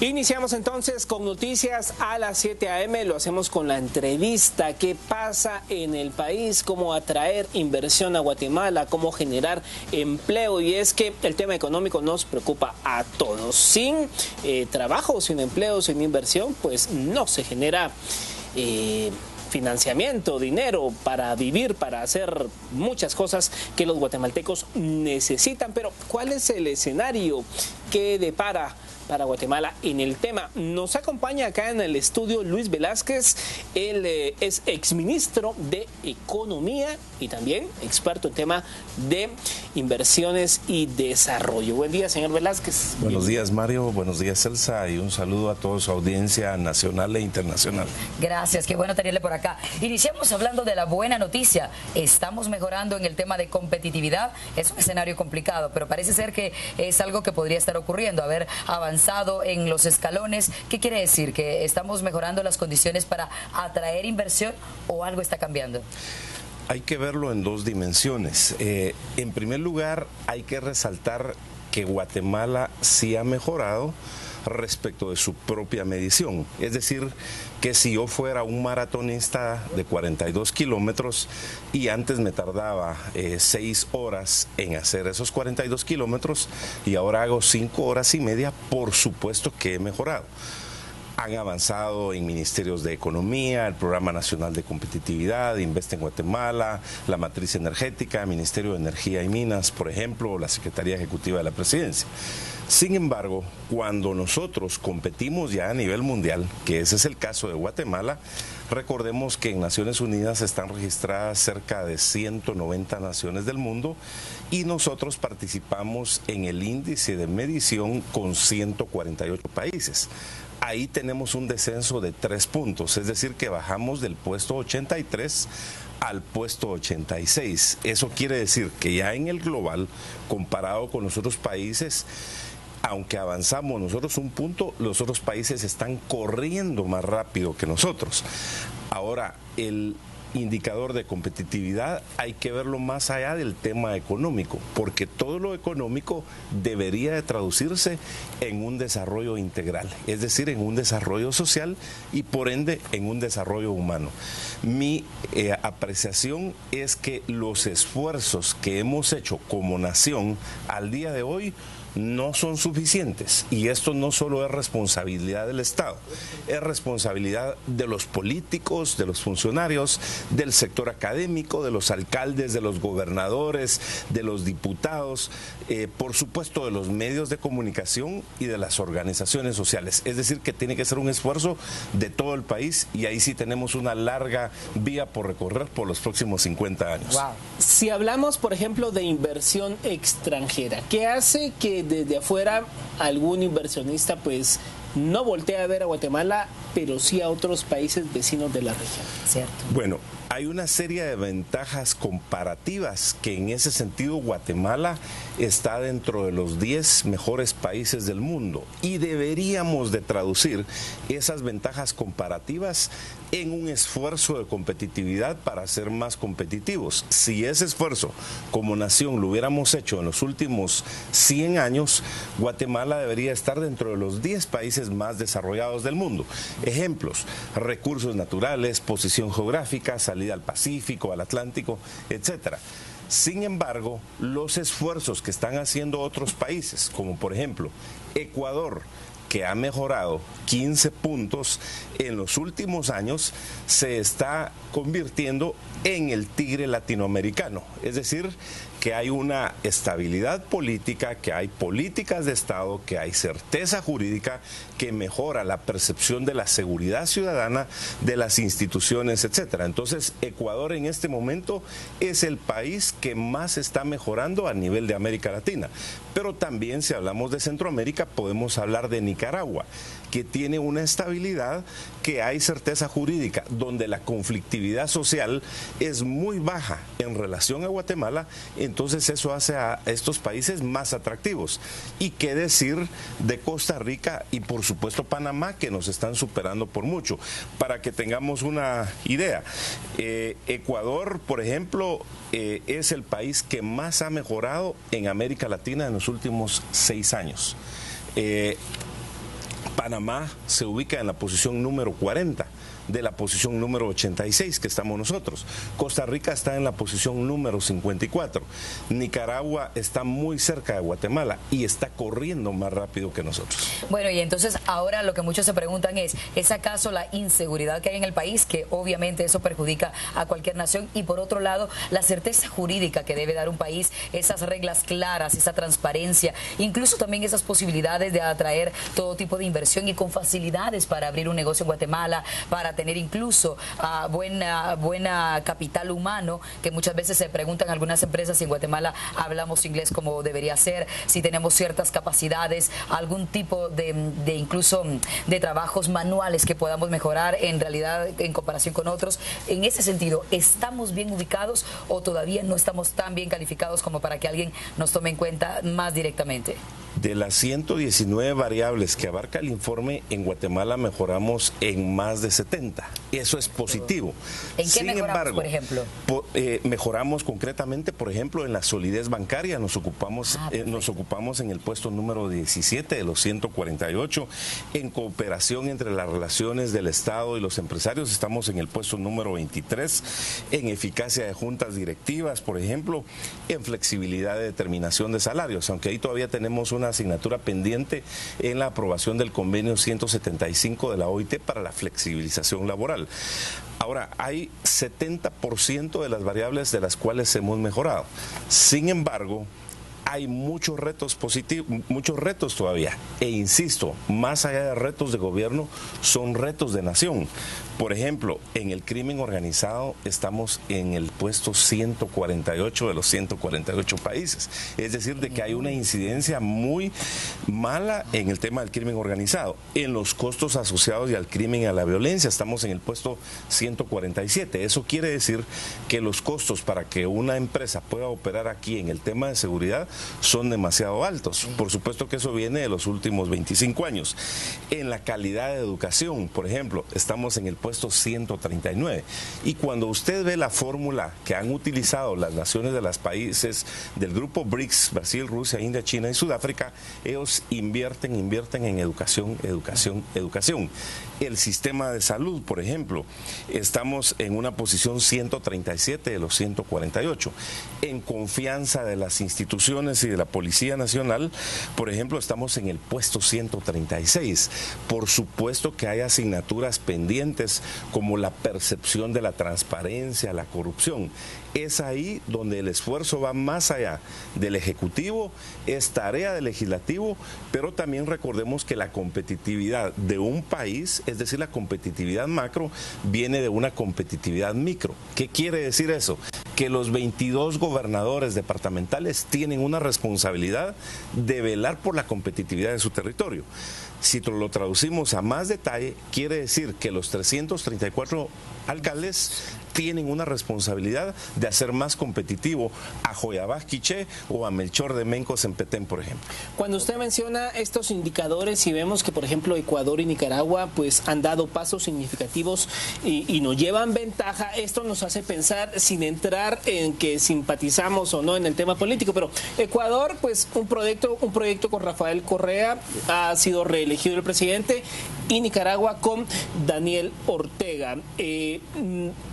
Iniciamos entonces con noticias a las 7 a.m. Lo hacemos con la entrevista. ¿Qué pasa en el país? ¿Cómo atraer inversión a Guatemala? ¿Cómo generar empleo? Y es que el tema económico nos preocupa a todos. Sin trabajo, sin empleo, sin inversión, pues no se genera financiamiento, dinero para vivir, para hacer muchas cosas que los guatemaltecos necesitan. Pero ¿cuál es el escenario que depara para Guatemala en el tema? Nos acompaña acá en el estudio Luis Velázquez. Él es exministro de Economía y también experto en tema de inversiones y desarrollo. Buen día, señor Velázquez. Buenos días, Mario. Buenos días, Elsa. Y un saludo a toda su audiencia nacional e internacional. Gracias. Qué bueno tenerle por acá. Iniciamos hablando de la buena noticia. Estamos mejorando en el tema de competitividad. Es un escenario complicado, pero parece ser que es algo que podría estar ocurriendo. Haber avanzado en los escalones. ¿Qué quiere decir? ¿Que estamos mejorando las condiciones para atraer inversión o algo está cambiando? Hay que verlo en dos dimensiones. En primer lugar, hay que resaltar que Guatemala sí ha mejorado respecto de su propia medición. Es decir, que si yo fuera un maratonista de 42 kilómetros y antes me tardaba 6 horas en hacer esos 42 kilómetros y ahora hago 5 horas y media, por supuesto que he mejorado. Han avanzado en ministerios de Economía, el Programa Nacional de Competitividad, Invest en Guatemala, la Matriz Energética, el Ministerio de Energía y Minas, por ejemplo, la Secretaría Ejecutiva de la Presidencia. Sin embargo, cuando nosotros competimos ya a nivel mundial, que ese es el caso de Guatemala, recordemos que en Naciones Unidas están registradas cerca de 190 naciones del mundo y nosotros participamos en el índice de medición con 148 países. Ahí tenemos un descenso de 3 puntos, es decir, que bajamos del puesto 83 al puesto 86. Eso quiere decir que ya en el global, comparado con los otros países, aunque avanzamos nosotros un punto, los otros países están corriendo más rápido que nosotros. Ahora, el indicador de competitividad hay que verlo más allá del tema económico, porque todo lo económico debería de traducirse en un desarrollo integral, es decir, en un desarrollo social y por ende en un desarrollo humano. Mi apreciación es que los esfuerzos que hemos hecho como nación al día de hoy no son suficientes, y esto no solo es responsabilidad del Estado, es responsabilidad de los políticos, de los funcionarios, del sector académico, de los alcaldes, de los gobernadores, de los diputados, por supuesto de los medios de comunicación y de las organizaciones sociales. Es decir, que tiene que ser un esfuerzo de todo el país, y ahí sí tenemos una larga vía por recorrer por los próximos 50 años. Wow. Si hablamos, por ejemplo, de inversión extranjera, ¿qué hace que desde afuera algún inversionista pues no voltea a ver a Guatemala, pero sí a otros países vecinos de la región? Cierto. Bueno, hay una serie de ventajas comparativas que en ese sentido Guatemala está dentro de los 10 mejores países del mundo, y deberíamos de traducir esas ventajas comparativas en un esfuerzo de competitividad para ser más competitivos. Si ese esfuerzo como nación lo hubiéramos hecho en los últimos 100 años, Guatemala debería estar dentro de los 10 países más desarrollados del mundo. Ejemplos: recursos naturales, posición geográfica, salida al Pacífico, al Atlántico, etcétera. Sin embargo, los esfuerzos que están haciendo otros países, como por ejemplo Ecuador, que ha mejorado 15 puntos en los últimos años, se está convirtiendo en el tigre latinoamericano. Es decir, que hay una estabilidad política, que hay políticas de Estado, que hay certeza jurídica, que mejora la percepción de la seguridad ciudadana, de las instituciones, etcétera. Entonces, Ecuador en este momento es el país que más está mejorando a nivel de América Latina. Pero también, si hablamos de Centroamérica, podemos hablar de Nicaragua, que tiene una estabilidad, que hay certeza jurídica, donde la conflictividad social es muy baja en relación a Guatemala. Entonces eso hace a estos países más atractivos. Y qué decir de Costa Rica y por supuesto Panamá, que nos están superando por mucho. Para que tengamos una idea, Ecuador, por ejemplo, es el país que más ha mejorado en América Latina en los últimos 6 años. Panamá se ubica en la posición número 40 de la posición número 86 que estamos nosotros. Costa Rica está en la posición número 54. Nicaragua está muy cerca de Guatemala y está corriendo más rápido que nosotros. Bueno, y entonces ahora lo que muchos se preguntan ¿es acaso la inseguridad que hay en el país? Que obviamente eso perjudica a cualquier nación. Y por otro lado, la certeza jurídica que debe dar un país, esas reglas claras, esa transparencia, incluso también esas posibilidades de atraer todo tipo de inversión y con facilidades para abrir un negocio en Guatemala, para tener incluso buena capital humano, que muchas veces se preguntan algunas empresas si en Guatemala hablamos inglés como debería ser, si tenemos ciertas capacidades, algún tipo de incluso de trabajos manuales que podamos mejorar en realidad en comparación con otros. En ese sentido, ¿estamos bien ubicados o todavía no estamos tan bien calificados como para que alguien nos tome en cuenta más directamente? De las 119 variables que abarca el informe, en Guatemala mejoramos en más de 70. Eso es positivo. ¿En qué mejoramos, por ejemplo? Mejoramos concretamente, por ejemplo, en la solidez bancaria. Nos ocupamos en el puesto número 17 de los 148. En cooperación entre las relaciones del Estado y los empresarios estamos en el puesto número 23. En eficacia de juntas directivas, por ejemplo. En flexibilidad de determinación de salarios, aunque ahí todavía tenemos una asignatura pendiente en la aprobación del convenio 175 de la OIT para la flexibilización laboral. Ahora, hay 70% de las variables de las cuales hemos mejorado. Sin embargo, hay muchos retos positivos, muchos retos todavía. E insisto, más allá de retos de gobierno, son retos de nación. Por ejemplo, en el crimen organizado estamos en el puesto 148 de los 148 países. Es decir, de que hay una incidencia muy mala en el tema del crimen organizado. En los costos asociados y al crimen y a la violencia estamos en el puesto 147. Eso quiere decir que los costos para que una empresa pueda operar aquí en el tema de seguridad son demasiado altos. Por supuesto que eso viene de los últimos 25 años. En la calidad de educación, por ejemplo, estamos en el puesto 139. Y cuando usted ve la fórmula que han utilizado las naciones de los países del grupo BRICS, Brasil, Rusia, India, China y Sudáfrica, ellos invierten en educación. El sistema de salud, por ejemplo, estamos en una posición 137 de los 148. En confianza de las instituciones y de la Policía Nacional, por ejemplo, estamos en el puesto 136. Por supuesto que hay asignaturas pendientes como la percepción de la transparencia, la corrupción. Es ahí donde el esfuerzo va más allá del Ejecutivo, es tarea del Legislativo, pero también recordemos que la competitividad de un país, es decir, la competitividad macro, viene de una competitividad micro. ¿Qué quiere decir eso? Que los 22 gobernadores departamentales tienen una responsabilidad de velar por la competitividad de su territorio. Si lo traducimos a más detalle, quiere decir que los 334 alcaldes tienen una responsabilidad de hacer más competitivo a Joyabás Quiché o a Melchor de Mencos en Petén, por ejemplo. Cuando usted menciona estos indicadores y vemos que, por ejemplo, Ecuador y Nicaragua pues han dado pasos significativos y nos llevan ventaja, esto nos hace pensar, sin entrar en que simpatizamos o no en el tema político, pero Ecuador, pues un proyecto con Rafael Correa, ha sido reelegido el presidente, y Nicaragua con Daniel Ortega.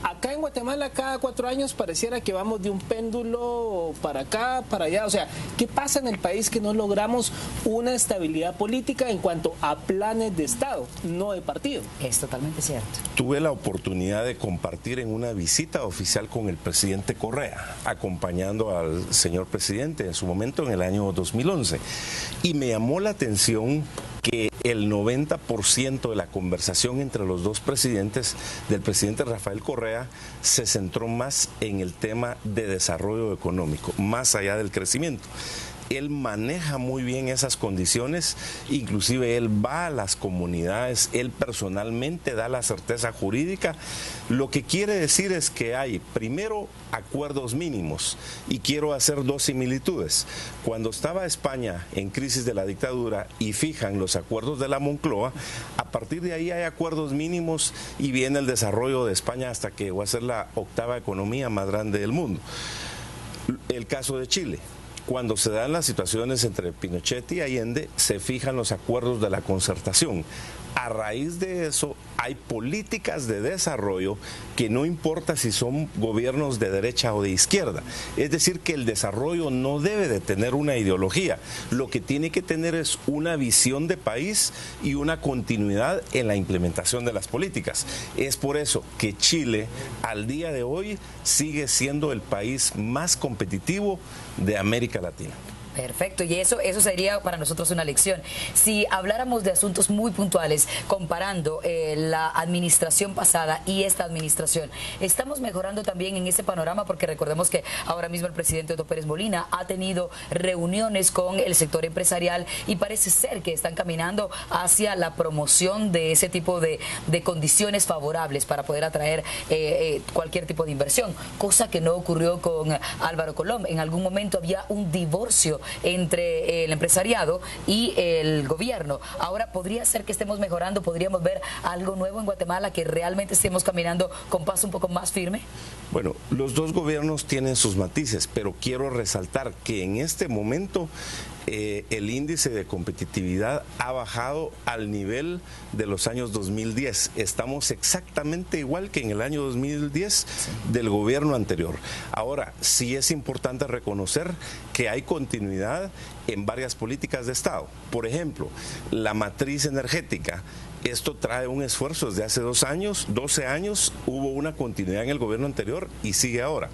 Acá en Guatemala cada 4 años pareciera que vamos de un péndulo para acá, para allá. O sea, ¿qué pasa en el país que no logramos una estabilidad política en cuanto a planes de Estado, no de partido? Es totalmente cierto. Tuve la oportunidad de compartir en una visita oficial con el presidente Correa, acompañando al señor presidente en su momento en el año 2011. Y me llamó la atención que el 90% de la conversación entre los dos presidentes, del presidente Rafael Correa, se centró más en el tema de desarrollo económico, más allá del crecimiento. Él maneja muy bien esas condiciones, inclusive él va a las comunidades, él personalmente da la certeza jurídica. Lo que quiere decir es que hay, primero, acuerdos mínimos, y quiero hacer 2 similitudes. Cuando estaba España en crisis de la dictadura y fijan los acuerdos de la Moncloa, a partir de ahí hay acuerdos mínimos y viene el desarrollo de España hasta que va a ser la 8ª economía más grande del mundo. El caso de Chile. Cuando se dan las situaciones entre Pinochet y Allende, se fijan los acuerdos de la concertación. A raíz de eso, hay políticas de desarrollo que no importa si son gobiernos de derecha o de izquierda. Es decir, que el desarrollo no debe de tener una ideología. Lo que tiene que tener es una visión de país y una continuidad en la implementación de las políticas. Es por eso que Chile, al día de hoy, sigue siendo el país más competitivo de América Latina. Perfecto, y eso sería para nosotros una lección. Si habláramos de asuntos muy puntuales, comparando la administración pasada y esta administración, ¿estamos mejorando también en ese panorama? Porque recordemos que ahora mismo el presidente Otto Pérez Molina ha tenido reuniones con el sector empresarial y parece ser que están caminando hacia la promoción de ese tipo de condiciones favorables para poder atraer cualquier tipo de inversión, cosa que no ocurrió con Álvaro Colom. En algún momento había un divorcio entre el empresariado y el gobierno. Ahora podría ser que estemos mejorando, podríamos ver algo nuevo en Guatemala, que realmente estemos caminando con paso un poco más firme. Bueno, los dos gobiernos tienen sus matices, pero quiero resaltar que en este momento el índice de competitividad ha bajado al nivel de los años 2010. Estamos exactamente igual que en el año 2010 del gobierno anterior. Ahora, sí es importante reconocer que hay continuidad en varias políticas de Estado. Por ejemplo, la matriz energética. Esto trae un esfuerzo desde hace 12 años, hubo una continuidad en el gobierno anterior y sigue ahora.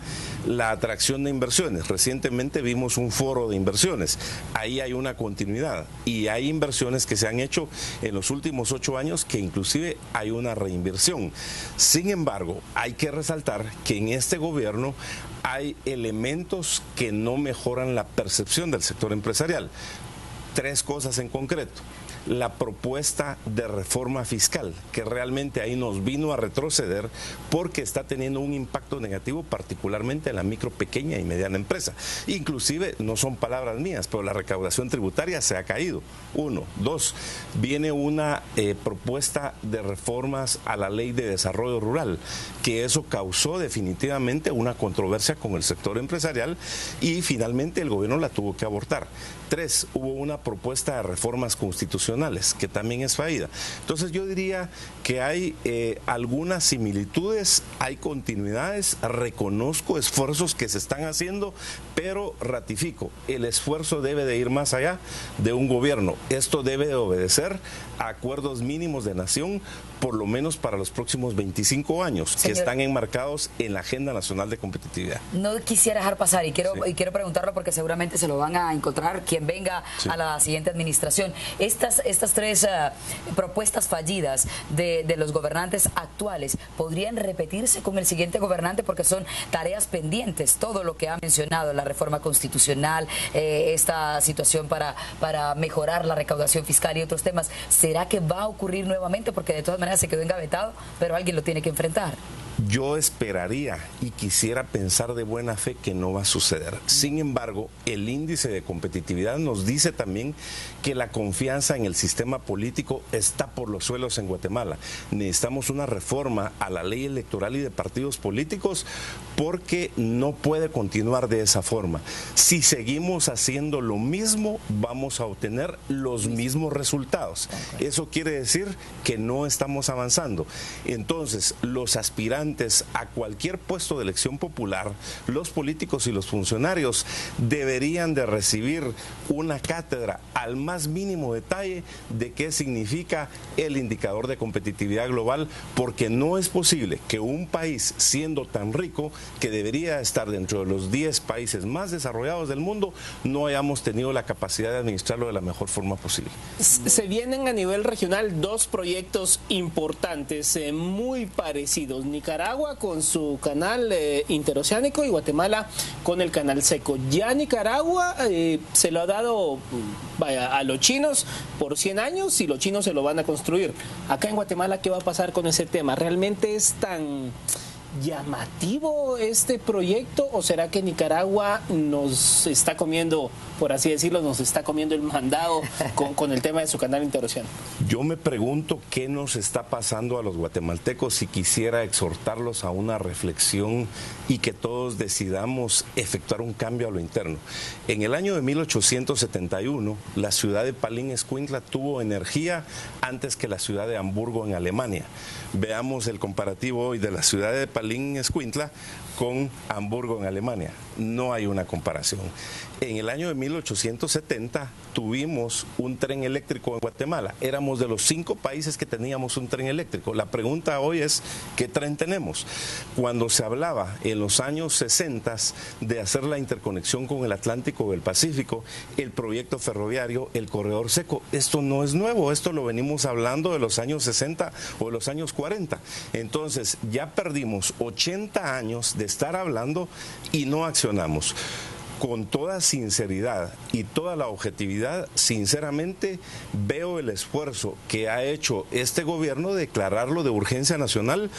La atracción de inversiones, recientemente vimos un foro de inversiones, ahí hay una continuidad y hay inversiones que se han hecho en los últimos 8 años que inclusive hay una reinversión. Sin embargo, hay que resaltar que en este gobierno hay elementos que no mejoran la percepción del sector empresarial. 3 cosas en concreto. La propuesta de reforma fiscal, que realmente ahí nos vino a retroceder porque está teniendo un impacto negativo particularmente en la micro, pequeña y mediana empresa. Inclusive, no son palabras mías, pero la recaudación tributaria se ha caído. 1. 2. Viene una propuesta de reformas a la ley de desarrollo rural, que eso causó definitivamente una controversia con el sector empresarial y finalmente el gobierno la tuvo que abortar. 3. Hubo una propuesta de reformas constitucionales, que también es fallida. Entonces yo diría que hay algunas similitudes, hay continuidades, reconozco esfuerzos que se están haciendo, pero ratifico, el esfuerzo debe de ir más allá de un gobierno. Esto debe de obedecer a acuerdos mínimos de nación, por lo menos para los próximos 25 años, que están enmarcados en la Agenda Nacional de Competitividad. No quisiera dejar pasar y quiero preguntarlo porque seguramente se lo van a encontrar quien venga a la siguiente administración. Estas 3 propuestas fallidas de los gobernantes actuales podrían repetirse con el siguiente gobernante porque son tareas pendientes, todo lo que ha mencionado, la reforma constitucional, esta situación para mejorar la recaudación fiscal y otros temas. ¿Será que va a ocurrir nuevamente? Porque de todas maneras se quedó engavetado, pero alguien lo tiene que enfrentar. Yo esperaría y quisiera pensar de buena fe que no va a suceder. Sin embargo, el índice de competitividad nos dice también que la confianza en el sistema político está por los suelos en Guatemala. Necesitamos una reforma a la ley electoral y de partidos políticos porque no puede continuar de esa forma. Si seguimos haciendo lo mismo, vamos a obtener los mismos resultados. Eso quiere decir que no estamos avanzando. Entonces, los aspirantes a cualquier puesto de elección popular, los políticos y los funcionarios deberían de recibir una cátedra al más mínimo detalle de qué significa el indicador de competitividad global, porque no es posible que un país siendo tan rico, que debería estar dentro de los 10 países más desarrollados del mundo, no hayamos tenido la capacidad de administrarlo de la mejor forma posible. Se vienen a nivel regional 2 proyectos importantes, muy parecidos. Nicaragua con su canal interoceánico y Guatemala con el canal seco. Ya Nicaragua se lo ha dado a los chinos por 100 años y los chinos se lo van a construir. Acá en Guatemala, ¿qué va a pasar con ese tema? ¿Realmente es tan llamativo este proyecto o será que Nicaragua nos está comiendo por así decirlo, nos está comiendo el mandado con el tema de su canal Interoceánico. Yo me pregunto qué nos está pasando a los guatemaltecos y quisiera exhortarlos a una reflexión y que todos decidamos efectuar un cambio a lo interno. En el año de 1871, la ciudad de Palín Escuintla tuvo energía antes que la ciudad de Hamburgo en Alemania. Veamos el comparativo hoy de la ciudad de Palín Escuintla con Hamburgo en Alemania. No hay una comparación. En el año de 1870 tuvimos un tren eléctrico en Guatemala. Éramos de los 5 países que teníamos un tren eléctrico. La pregunta hoy es, ¿qué tren tenemos? Cuando se hablaba en los años 60 de hacer la interconexión con el Atlántico o el Pacífico, el proyecto ferroviario, el corredor seco, esto no es nuevo, esto lo venimos hablando de los años 60 o de los años 40. Entonces ya perdimos 80 años de estar hablando y no accionamos. Con toda sinceridad y toda la objetividad, sinceramente veo el esfuerzo que ha hecho este gobierno de declararlo de urgencia nacional,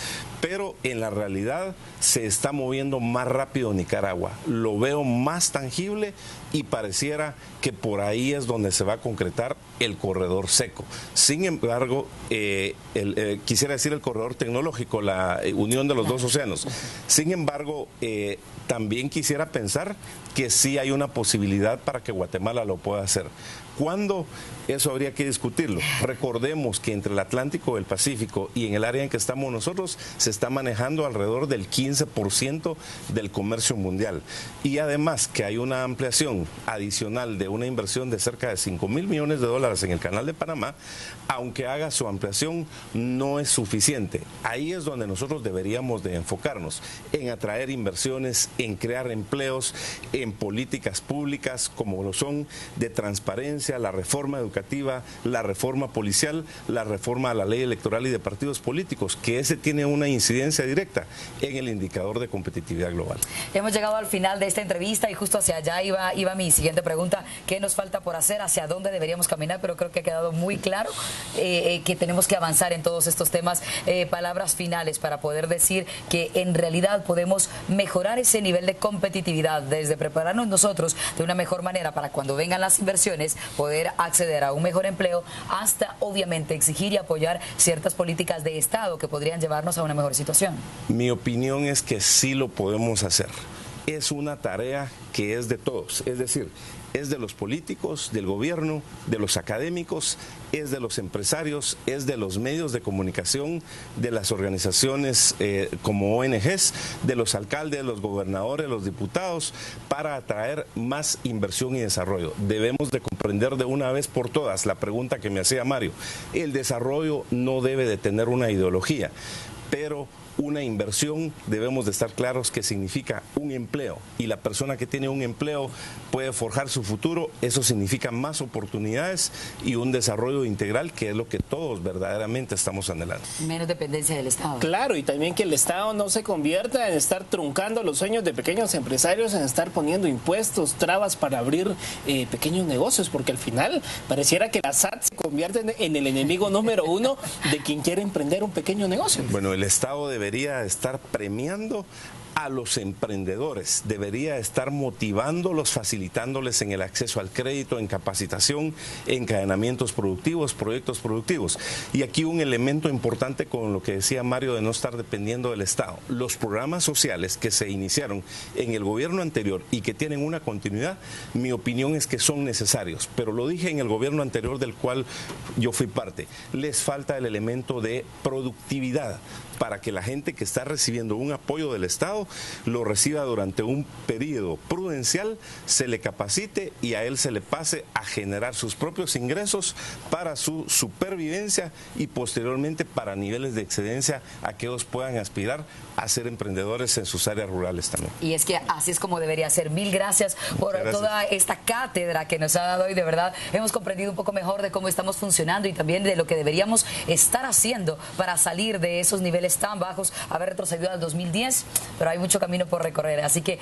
pero en la realidad se está moviendo más rápido Nicaragua. Lo veo más tangible y pareciera que por ahí es donde se va a concretar el corredor seco. Sin embargo, quisiera decir el corredor tecnológico, la unión de los dos océanos. Sin embargo, también quisiera pensar que sí hay una posibilidad para que Guatemala lo pueda hacer. ¿Cuándo? Eso habría que discutirlo. Recordemos que entre el Atlántico y el Pacífico y en el área en que estamos nosotros se está manejando alrededor del 15% del comercio mundial. Y además que hay una ampliación adicional de una inversión de cerca de 5.000 millones de dólares en el Canal de Panamá, aunque haga su ampliación, no es suficiente. Ahí es donde nosotros deberíamos de enfocarnos, en atraer inversiones, en crear empleos, en políticas públicas como lo son de transparencia, la reforma educativa, la reforma policial, la reforma a la ley electoral y de partidos políticos, que ese tiene una incidencia directa en el indicador de competitividad global. Hemos llegado al final de esta entrevista y justo hacia allá iba mi siguiente pregunta. ¿Qué nos falta por hacer? ¿Hacia dónde deberíamos caminar? Pero creo que ha quedado muy claro que tenemos que avanzar en todos estos temas. Palabras finales para poder decir que en realidad podemos mejorar ese nivel de competitividad, desde prepararnos nosotros de una mejor manera para cuando vengan las inversiones poder acceder a un mejor empleo, hasta obviamente exigir y apoyar ciertas políticas de Estado que podrían llevarnos a una mejor situación. Mi opinión es que sí lo podemos hacer. Es una tarea que es de todos, es decir, es de los políticos, del gobierno, de los académicos, es de los empresarios, es de los medios de comunicación, de las organizaciones como ONGs, de los alcaldes, los gobernadores, los diputados, para atraer más inversión y desarrollo. Debemos de comprender de una vez por todas la pregunta que me hacía Mario. El desarrollo no debe de tener una ideología, pero una inversión debemos de estar claros que significa un empleo, y la persona que tiene un empleo puede forjar su futuro. Eso significa más oportunidades y un desarrollo integral, que es lo que todos verdaderamente estamos anhelando. Menos dependencia del Estado. Claro, y también que el Estado no se convierta en estar truncando los sueños de pequeños empresarios, en estar poniendo impuestos, trabas para abrir pequeños negocios, porque al final pareciera que la SAT se convierte en el enemigo número 1 de quien quiere emprender un pequeño negocio. Bueno, el Estado debería estar premiando a los emprendedores, debería estar motivándolos, facilitándoles en el acceso al crédito, en capacitación, encadenamientos productivos, proyectos productivos. Y aquí un elemento importante con lo que decía Mario de no estar dependiendo del Estado. Los programas sociales que se iniciaron en el gobierno anterior y que tienen una continuidad, mi opinión es que son necesarios, pero lo dije en el gobierno anterior del cual yo fui parte. Les falta el elemento de productividad para que la gente que está recibiendo un apoyo del Estado lo reciba durante un periodo prudencial, se le capacite y a él se le pase a generar sus propios ingresos para su supervivencia y posteriormente para niveles de excedencia a que ellos puedan aspirar a ser emprendedores en sus áreas rurales también. Y es que así es como debería ser. Mil gracias por toda esta cátedra que nos ha dado hoy. De verdad, hemos comprendido un poco mejor de cómo estamos funcionando y también de lo que deberíamos estar haciendo para salir de esos niveles tan bajos, haber retrocedido al 2010, pero hay mucho camino por recorrer. Así que